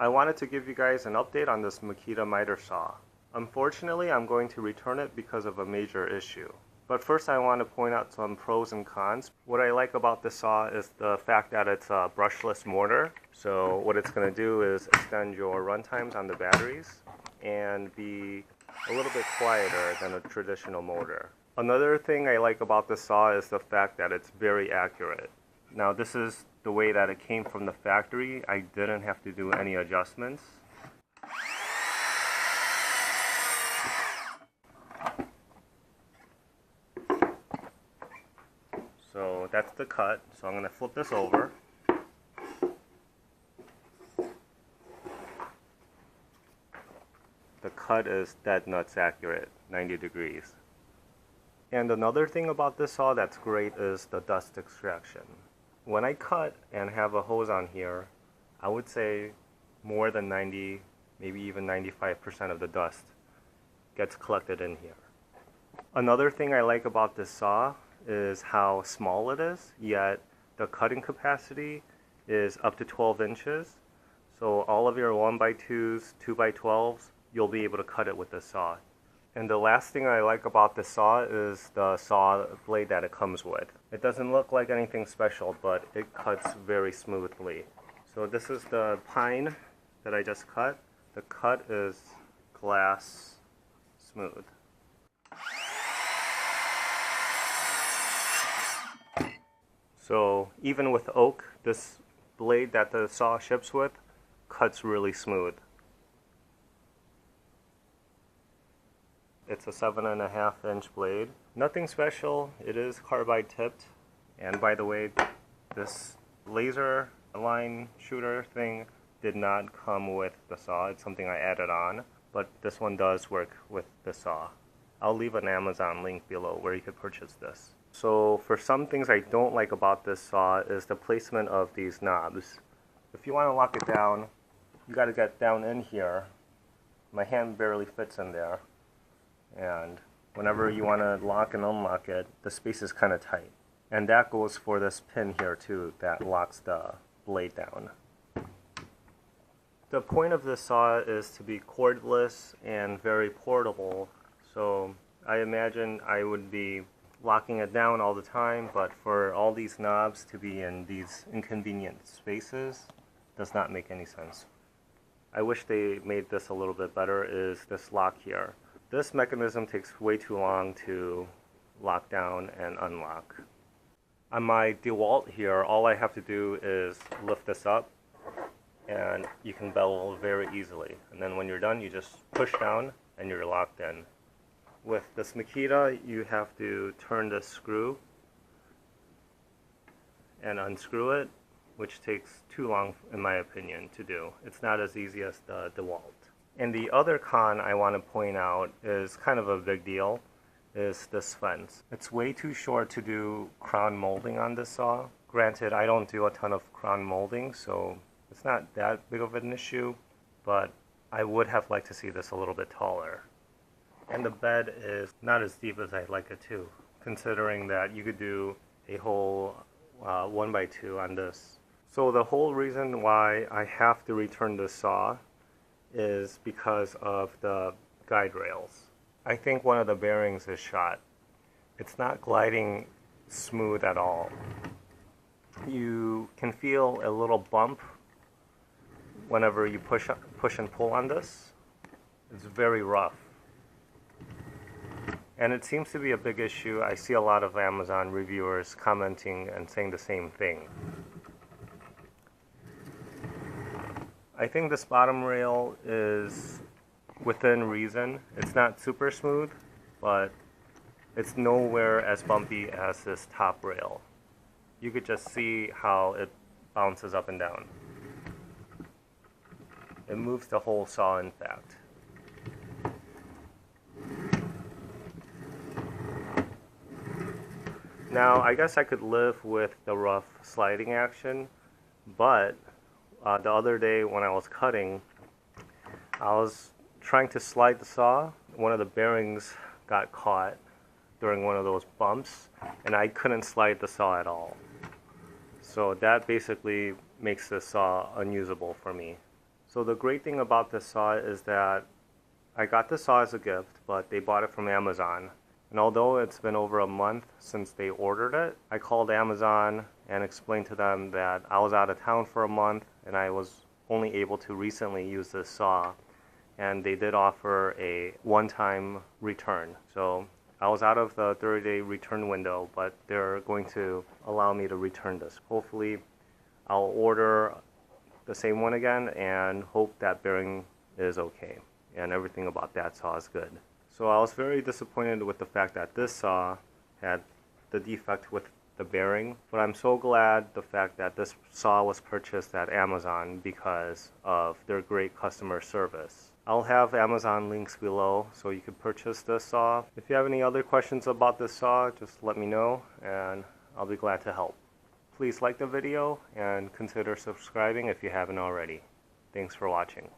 I wanted to give you guys an update on this Makita miter saw. Unfortunately, I'm going to return it because of a major issue. But first I want to point out some pros and cons. What I like about this saw is the fact that it's a brushless mortar. So what it's going to do is extend your run times on the batteries and be a little bit quieter than a traditional motor. Another thing I like about this saw is the fact that it's very accurate. Now this is the way that it came from the factory. I didn't have to do any adjustments. So that's the cut. So I'm going to flip this over. The cut is dead nuts accurate, 90 degrees. And another thing about this saw that's great is the dust extraction. When I cut and have a hose on here, I would say more than 90, maybe even 95% of the dust gets collected in here. Another thing I like about this saw is how small it is, yet the cutting capacity is up to 12 inches. So all of your 1x2s, 2x12s, you'll be able to cut it with this saw. And the last thing I like about this saw is the saw blade that it comes with. It doesn't look like anything special, but it cuts very smoothly. So this is the pine that I just cut. The cut is glass smooth. So even with oak, this blade that the saw ships with cuts really smooth. It's a 7.5-inch blade. Nothing special. It is carbide tipped. And by the way, this laser line shooter thing did not come with the saw. It's something I added on, but this one does work with the saw. I'll leave an Amazon link below where you could purchase this. So for some things I don't like about this saw is the placement of these knobs. If you want to lock it down, you got to get down in here. My hand barely fits in there. And whenever you want to lock and unlock it, the space is kind of tight. And that goes for this pin here too, that locks the blade down. The point of this saw is to be cordless and very portable. So I imagine I would be locking it down all the time, but for all these knobs to be in these inconvenient spaces does not make any sense. I wish they made this a little bit better is this lock here. This mechanism takes way too long to lock down and unlock. On my DeWalt here, all I have to do is lift this up and you can bevel very easily. And then when you're done, you just push down and you're locked in. With this Makita, you have to turn this screw and unscrew it, which takes too long in my opinion to do. It's not as easy as the DeWalt. And the other con I want to point out is kind of a big deal, is this fence. It's way too short to do crown molding on this saw. Granted, I don't do a ton of crown molding, so it's not that big of an issue, but I would have liked to see this a little bit taller. And the bed is not as deep as I'd like it to, considering that you could do a whole 1x2 on this. So the whole reason why I have to return this saw is because of the guide rails. I think one of the bearings is shot. It's not gliding smooth at all. You can feel a little bump whenever you push and pull on this. It's very rough. And it seems to be a big issue. I see a lot of Amazon reviewers commenting and saying the same thing. I think this bottom rail is within reason. It's not super smooth, but it's nowhere as bumpy as this top rail. You could just see how it bounces up and down. It moves the whole saw, in fact. Now, I guess I could live with the rough sliding action, but the other day when I was cutting, I was trying to slide the saw. One of the bearings got caught during one of those bumps, and I couldn't slide the saw at all. So that basically makes the saw unusable for me. So the great thing about this saw is that I got this saw as a gift, but they bought it from Amazon. And although it's been over a month since they ordered it, I called Amazon and explained to them that I was out of town for a month and I was only able to recently use this saw. And they did offer a one-time return. So I was out of the 30-day return window, but they're going to allow me to return this. Hopefully I'll order the same one again and hope that bearing is okay and everything about that saw is good. So I was very disappointed with the fact that this saw had the defect with the bearing, but I'm so glad the fact that this saw was purchased at Amazon because of their great customer service. I'll have Amazon links below so you can purchase this saw. If you have any other questions about this saw, just let me know and I'll be glad to help. Please like the video and consider subscribing if you haven't already. Thanks for watching.